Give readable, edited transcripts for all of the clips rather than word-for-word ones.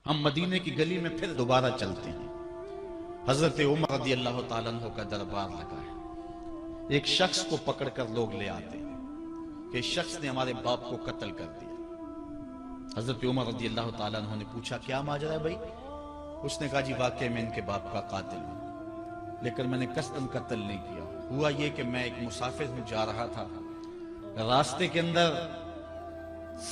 ہم مدینے کی گلی میں پھر دوبارہ چلتے ہیں۔ حضرت عمر رضی اللہ تعالیٰ عنہ کا دربار لگا ہے۔ ایک شخص کو پکڑ کر لوگ لے آتے ہیں کہ اس شخص نے ہمارے باپ کو قتل کر دیا۔ حضرت عمر رضی اللہ تعالیٰ عنہ نے پوچھا کیا ماجرا ہے بھائی؟ اس نے کہا جی واقعی میں ان کے باپ کا قاتل ہوں، لیکن میں نے قصداً قتل نہیں کیا۔ ہوا یہ کہ میں ایک مسافر ہوں، جا رہا تھا، راستے کے اندر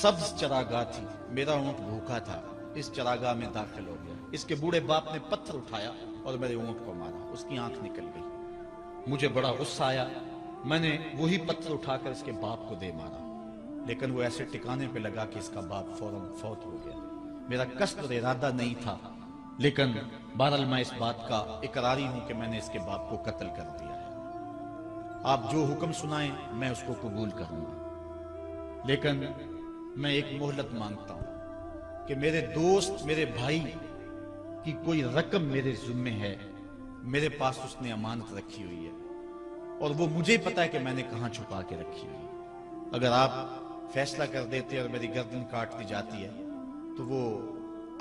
سبز چراگاہ تھی، میرا اونٹ بھوکا تھا، اس چراگاہ میں داخل ہو گیا۔ اس کے بوڑھے باپ نے پتھر اٹھایا اور میرے اونٹ کو مارا، اس کی آنکھ نکل گئی۔ مجھے بڑا غصہ آیا، میں نے وہی پتھر اٹھا کر اس کے باپ کو دے مارا، لیکن وہ ایسے ٹکانے پہ لگا کہ اس کا باپ فوراً فوت ہو گیا۔ میرا قصد اور ارادہ نہیں تھا، لیکن بہرحال میں اس بات کا اقراری ہوں کہ میں نے اس کے باپ کو قتل کر دیا ہے۔ آپ جو حکم سنائیں میں اس کو قبول کروں گا، لیکن میں ایک مہلت مانگتا ہوں کہ میرے دوست، میرے بھائی کی کوئی رقم میرے ذمے ہے، میرے پاس اس نے امانت رکھی ہوئی ہے اور وہ مجھے پتا ہے کہ میں نے کہاں چھپا کے رکھی ہوئی ہے۔ اگر آپ فیصلہ کر دیتے اور میری گردن کاٹ دی جاتی ہے تو وہ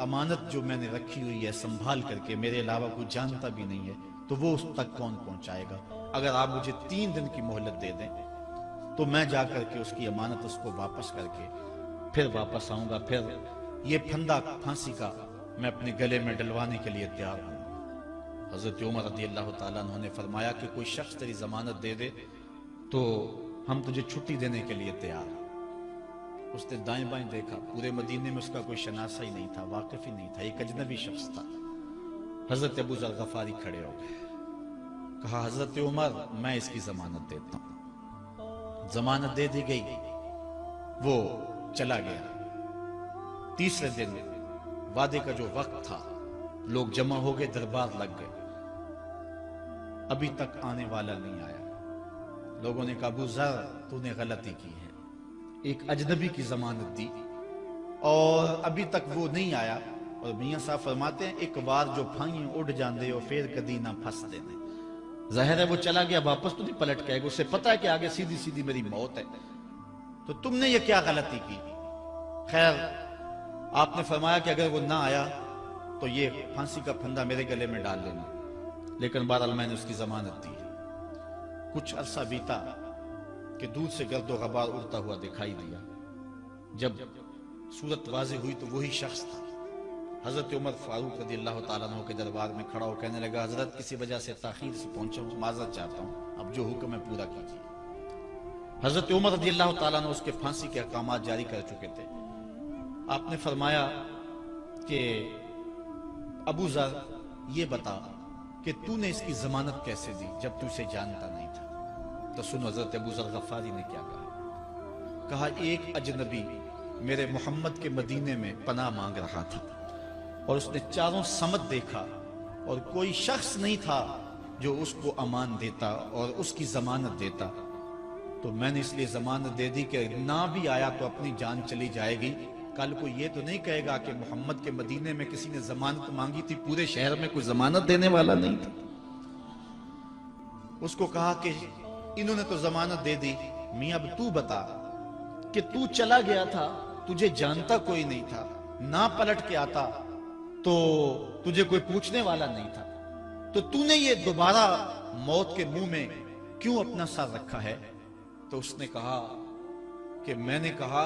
امانت جو میں نے رکھی ہوئی ہے سنبھال کر کے، میرے علاوہ کوئی جانتا بھی نہیں ہے، تو وہ اس تک کون پہنچائے گا؟ اگر آپ مجھے 3 دن کی مہلت دے دیں تو میں جا کر کے اس کی امانت اس کو واپس کر کے پھر واپس آؤں گا، پھر یہ پھندا پھانسی کا میں اپنے گلے میں ڈلوانے کے لیے تیار ہوں۔ حضرت عمر رضی اللہ تعالیٰ عنہ نے فرمایا کہ کوئی شخص تیری ضمانت دے دے تو ہم تجھے چھٹی دینے کے لیے تیار ہیں۔ اس نے دائیں بائیں دیکھا، پورے مدینے میں اس کا کوئی شناسہ ہی نہیں تھا، واقف ہی نہیں تھا، ایک اجنبی شخص تھا۔ حضرت ابو ذر غفاری کھڑے ہو گئے، کہا حضرت عمر میں اس کی ضمانت دیتا ہوں۔ ضمانت دے دی گئی، وہ چلا گیا۔ تیسرے دن وعدے کا جو وقت تھا، لوگ جمع ہو گئے، دربار لگ گئے، ابھی تک آنے والا نہیں آیا۔ لوگوں نے کہا ابو ذر تو نے غلطی کی ہے، ایک اجنبی کی ضمانت دی اور ابھی تک وہ نہیں آیا، اور میاں صاحب فرماتے ہیں ایک بار جو پھائیں اڑ جاندے ہو پھر کدی نہ پھنس دینے۔ ظاہر ہے وہ چلا گیا، واپس تو نہیں پلٹ کے آئے گا، اسے پتا ہے کہ آگے سیدھی سیدھی میری موت ہے، تو تم نے یہ کیا غلطی کی؟ خیر آپ نے فرمایا کہ اگر وہ نہ آیا تو یہ پھانسی کا پھندا میرے گلے میں ڈال لینا، لیکن بہرحال میں نے اس کی ضمانت دی۔ کچھ عرصہ بیتا کہ دور سے گرد و غبار اڑتا ہوا دکھائی دیا۔ جب صورت واضح ہوئی تو وہی شخص تھا۔ حضرت عمر فاروق رضی اللہ تعالیٰ عنہ کے دربار میں کھڑا ہو کہنے لگا حضرت کسی وجہ سے تاخیر سے پہنچا ہوں، معذرت چاہتا ہوں، اب جو حکم ہے پورا کیجیے۔ حضرت عمر رضی اللہ تعالیٰ عنہ اس کے پھانسی کے احکامات جاری کر چکے تھے۔ آپ نے فرمایا کہ ابو ذر یہ بتا کہ تو نے اس کی ضمانت کیسے دی جب تو اسے جانتا نہیں تھا؟ تو سنو حضرت ابو ذر غفاری نے کیا کہا۔ کہا ایک اجنبی میرے محمد کے مدینے میں پناہ مانگ رہا تھا اور اس نے چاروں سمت دیکھا اور کوئی شخص نہیں تھا جو اس کو امان دیتا اور اس کی ضمانت دیتا، تو میں نے اس لیے ضمانت دے دی کہ نہ بھی آیا تو اپنی جان چلی جائے گی، کل کو یہ تو نہیں کہے گا کہ محمد کے مدینے میں کسی نے ضمانت مانگی تھی، پورے شہر میں کوئی ضمانت دینے والا نہیں تھا۔ اس کو کہا کہ انہوں نے تو ضمانت دے دی، میاں اب تو بتا کہ تو چلا گیا تھا، تجھے جانتا کوئی نہیں تھا، نہ پلٹ کے آتا تو تجھے کوئی پوچھنے والا نہیں تھا، تو تو نے یہ دوبارہ موت کے منہ میں کیوں اپنا سر رکھا ہے؟ تو اس نے کہا کہ میں نے کہا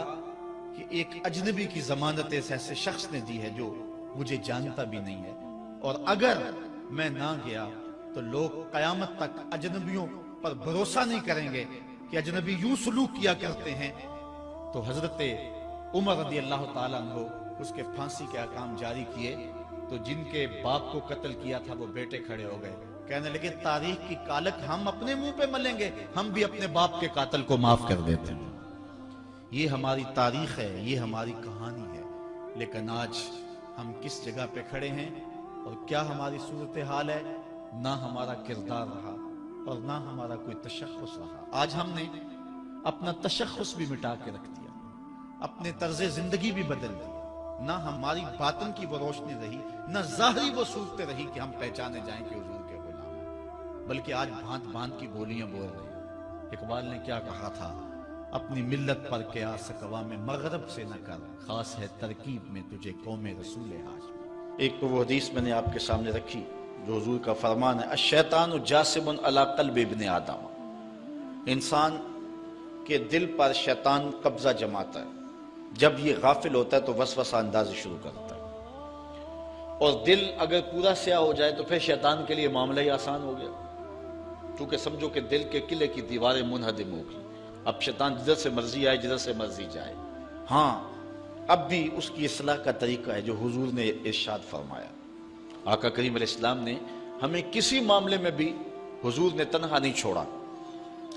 کہ ایک اجنبی کی ضمانت اس ایسے شخص نے دی ہے جو مجھے جانتا بھی نہیں ہے، اور اگر میں نہ گیا تو لوگ قیامت تک اجنبیوں پر بھروسہ نہیں کریں گے کہ اجنبی یوں سلوک کیا کرتے ہیں۔ تو حضرت عمر رضی اللہ تعالیٰ عنہ اس کے پھانسی کے احکام جاری کیے، تو جن کے باپ کو قتل کیا تھا وہ بیٹے کھڑے ہو گئے، کہنے لگے تاریخ کی کالک ہم اپنے منہ پہ ملیں گے، ہم بھی اپنے باپ کے قاتل کو معاف کر دیتے ہیں۔ یہ ہماری تاریخ ہے، یہ ہماری کہانی ہے، لیکن آج ہم کس جگہ پہ کھڑے ہیں اور کیا ہماری صورتحال ہے؟ نہ ہمارا کردار رہا اور نہ ہمارا کوئی تشخص رہا۔ آج ہم نے اپنا تشخص بھی مٹا کے رکھ دیا، اپنے طرز زندگی بھی بدل دی، نہ ہماری باطن کی وہ روشنی رہی، نہ ظاہری وہ صورت رہی کہ ہم پہچانے جائیں کہ حضور کے غلام ہیں، بلکہ آج بھانت بھانت کی بولیاں بول رہے ہیں۔ اقبال نے کیا کہا تھا اپنی ملت پر قیاس اقوام مغرب سے نہ کر، خاص ہے ترکیب میں تجھے قوم رسول ہاشم۔ ایک تو وہ حدیث میں نے آپ کے سامنے رکھی جو حضور کا فرمان ہے، الشیطان جاسم علی قلب ابن آدم، انسان کے دل پر شیطان قبضہ جماتا ہے، جب یہ غافل ہوتا ہے تو وسوسہ اندازی شروع کرتا ہے، اور دل اگر پورا سیاہ ہو جائے تو پھر شیطان کے لیے معاملہ ہی آسان ہو گیا، کیونکہ سمجھو کہ دل کے قلعے کی دیواریں منہدم ہو گئی، اب شیطان جدھر سے مرضی آئے جدھر سے مرضی جائے۔ ہاں اب بھی اس کی اصلاح کا طریقہ ہے جو حضور نے ارشاد فرمایا۔ آقا کریم علیہ السلام نے ہمیں کسی معاملے میں بھی حضور نے تنہا نہیں چھوڑا۔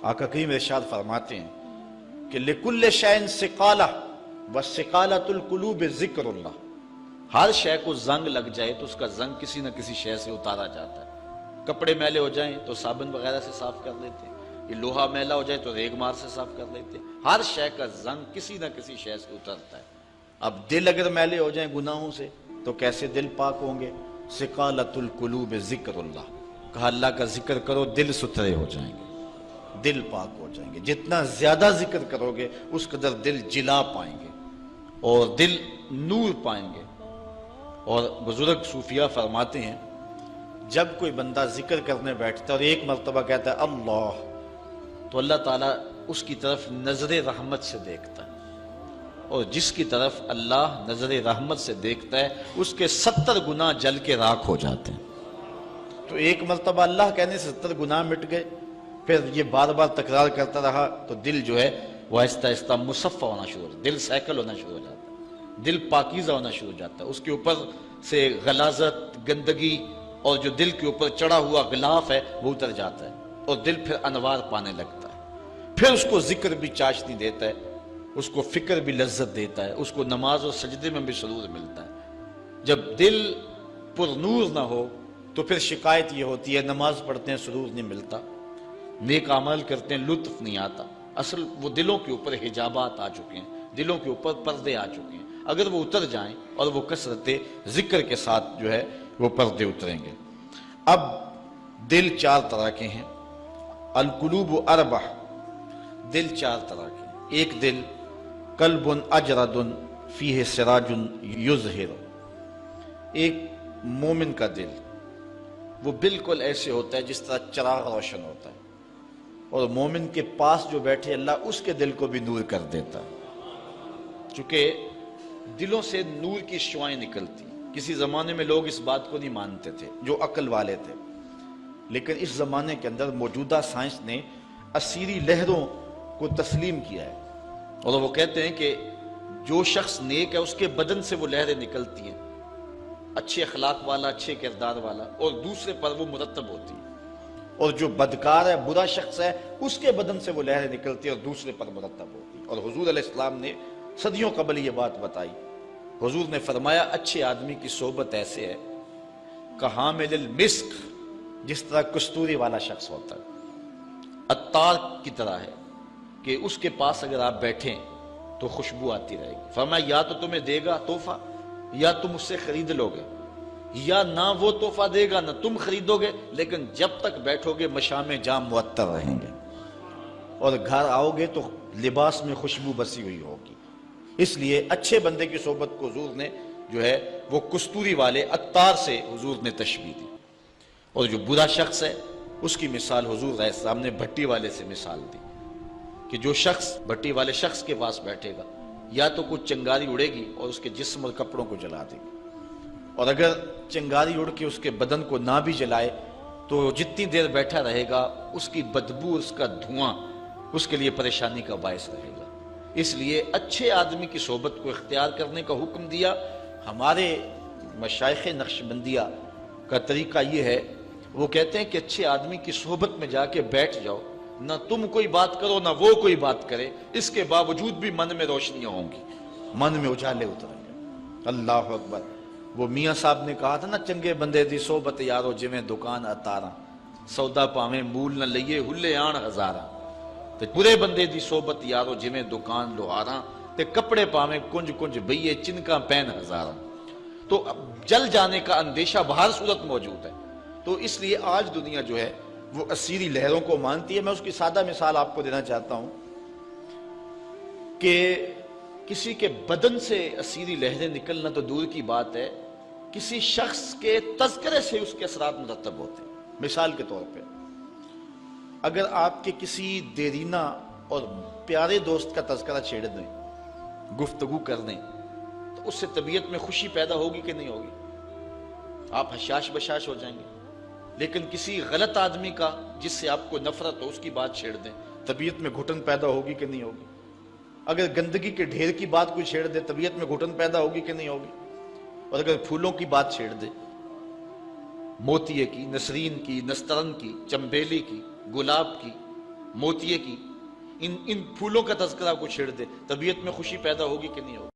آقا کریم ارشاد فرماتے ہیں کہ لِكُلِّ شَيْءٍ سِقَالَةٌ وَالسِّقَالَةُ الْقُلُوبِ ذِكْرُ اللَّهِ، ہر شے کو زنگ لگ جائے تو اس کا زنگ کسی نہ کسی شے سے اتارا جاتا ہے۔ کپڑے میلے ہو جائیں تو صابن وغیرہ سے صاف کر لیتے ہیں، یہ لوہا میلا ہو جائے تو ریگ مار سے صاف کر لیتے ہیں، ہر شے کا زنگ کسی نہ کسی شے سے اترتا ہے۔ اب دل اگر میلے ہو جائیں گناہوں سے تو کیسے دل پاک ہوں گے؟ سقالۃ القلوب ذکر اللہ، کہا اللہ کا ذکر کرو دل ستھرے ہو جائیں گے، دل پاک ہو جائیں گے، جتنا زیادہ ذکر کرو گے اس قدر دل جلا پائیں گے اور دل نور پائیں گے۔ اور بزرگ صوفیہ فرماتے ہیں جب کوئی بندہ ذکر کرنے بیٹھتا ہے اور ایک مرتبہ کہتا ہے اللہ، تو اللہ تعالیٰ اس کی طرف نظر رحمت سے دیکھتا ہے، اور جس کی طرف اللہ نظر رحمت سے دیکھتا ہے اس کے 70 گناہ جل کے راکھ ہو جاتے ہیں۔ تو ایک مرتبہ اللہ کہنے سے 70 گناہ مٹ گئے، پھر یہ بار بار تکرار کرتا رہا تو دل جو ہے وہ آہستہ آہستہ مصفہ ہونا شروع ہو جاتا ہے، دل سیکل ہونا شروع ہو جاتا ہے، دل پاکیزہ ہونا شروع ہو جاتا ہے، اس کے اوپر سے غلاظت، گندگی اور جو دل کے اوپر چڑھا ہوا غلاف ہے وہ اتر جاتا ہے، اور دل پھر انوار پانے لگتا ہے، پھر اس کو ذکر بھی چاشنی دیتا ہے، اس کو فکر بھی لذت دیتا ہے، اس کو نماز اور سجدے میں بھی سرور ملتا ہے۔ جب دل پر نور نہ ہو تو پھر شکایت یہ ہوتی ہے نماز پڑھتے ہیں سرور نہیں ملتا، نیک عمل کرتے ہیں لطف نہیں آتا۔ اصل وہ دلوں کے اوپر حجابات آ چکے ہیں، دلوں کے اوپر پردے آ چکے ہیں، اگر وہ اتر جائیں اور وہ کثرت ذکر کے ساتھ جو ہے وہ پردے اتریں گے۔ اب دل 4 طرح کے ہیں، القلوب اربع، دل 4 طرح کے ہیں۔ ایک دل قلب اجرد فیہ سراج یظہر، ایک مومن کا دل وہ بالکل ایسے ہوتا ہے جس طرح چراغ روشن ہوتا ہے، اور مومن کے پاس جو بیٹھے اللہ اس کے دل کو بھی نور کر دیتا ہے، چونکہ دلوں سے نور کی شعائیں نکلتی۔ کسی زمانے میں لوگ اس بات کو نہیں مانتے تھے جو عقل والے تھے، لیکن اس زمانے کے اندر موجودہ سائنس نے اسیری لہروں کو تسلیم کیا ہے، اور وہ کہتے ہیں کہ جو شخص نیک ہے اس کے بدن سے وہ لہریں نکلتی ہیں، اچھے اخلاق والا، اچھے کردار والا، اور دوسرے پر وہ مرتب ہوتی ہیں، اور جو بدکار ہے، برا شخص ہے، اس کے بدن سے وہ لہریں نکلتی ہیں اور دوسرے پر مرتب ہوتی ہیں۔ اور حضور علیہ السلام نے صدیوں قبل یہ بات بتائی۔ حضور نے فرمایا اچھے آدمی کی صحبت ایسے ہے کہ حامل المسک، جس طرح کستوری والا شخص ہوتا ہے، عطار کی طرح ہے کہ اس کے پاس اگر آپ بیٹھیں تو خوشبو آتی رہے گی۔ فرمایا یا تو تمہیں دے گا تحفہ، یا تم اس سے خرید لو گے، یا نہ وہ تحفہ دے گا نہ تم خریدو گے، لیکن جب تک بیٹھو گے مشام جام معطر رہیں گے، اور گھر آؤ گے تو لباس میں خوشبو بسی ہوئی ہوگی۔ اس لیے اچھے بندے کی صحبت کو حضور نے جو ہے وہ کستوری والے عطار سے حضور نے تشبیہ دی، اور جو برا شخص ہے اس کی مثال حضور علیہ السلام نے بھٹی والے سے مثال دی کہ جو شخص بھٹی والے شخص کے پاس بیٹھے گا یا تو کچھ چنگاری اڑے گی اور اس کے جسم اور کپڑوں کو جلا دے گی، اور اگر چنگاری اڑ کے اس کے بدن کو نہ بھی جلائے تو جتنی دیر بیٹھا رہے گا اس کی بدبو، اس کا دھواں اس کے لیے پریشانی کا باعث رہے گا۔ اس لیے اچھے آدمی کی صحبت کو اختیار کرنے کا حکم دیا۔ ہمارے مشائخ نقشبندیہ کا طریقہ یہ ہے، وہ کہتے ہیں کہ اچھے آدمی کی صحبت میں جا کے بیٹھ جاؤ، نہ تم کوئی بات کرو نہ وہ کوئی بات کرے، اس کے باوجود بھی من میں روشنیاں ہوں گی، من میں اجالے اتریں گے۔ اللہ اکبر۔ وہ میاں صاحب نے کہا تھا نا، چنگے بندے دی صحبت یارو جویں دکان اتاراں، سودا پاویں مول نہ لئیے ہلے آن ہزاراں، تے برے بندے دی صحبت یارو جویں دکان لوہاراں، تے کپڑے پاویں کنج کنج بئیے چنکاں پین ہزاراں۔ تو جل جانے کا اندیشہ بہر صورت موجود ہے۔ تو اس لیے آج دنیا جو ہے وہ اسیری لہروں کو مانتی ہے۔ میں اس کی سادہ مثال آپ کو دینا چاہتا ہوں کہ کسی کے بدن سے اسیری لہریں نکلنا تو دور کی بات ہے، کسی شخص کے تذکرے سے اس کے اثرات مرتب ہوتے ہیں۔ مثال کے طور پہ اگر آپ کے کسی دیرینہ اور پیارے دوست کا تذکرہ چھیڑ دیں، گفتگو کر دیں، تو اس سے طبیعت میں خوشی پیدا ہوگی کہ نہیں ہوگی؟ آپ حشاش بشاش ہو جائیں گے۔ لیکن کسی غلط آدمی کا جس سے آپ کو نفرت ہو، اس کی بات چھیڑ دیں، طبیعت میں گھٹن پیدا ہوگی کہ نہیں ہوگی؟ اگر گندگی کے ڈھیر کی بات کوئی چھیڑ دے، طبیعت میں گھٹن پیدا ہوگی کہ نہیں ہوگی؟ اور اگر پھولوں کی بات چھیڑ دے، موتیے کی، نسرین کی، نسترن کی، چمبیلی کی، گلاب کی، موتیے کی، ان پھولوں کا تذکرہ کو چھیڑ دے، طبیعت میں خوشی پیدا ہوگی کہ نہیں ہوگی؟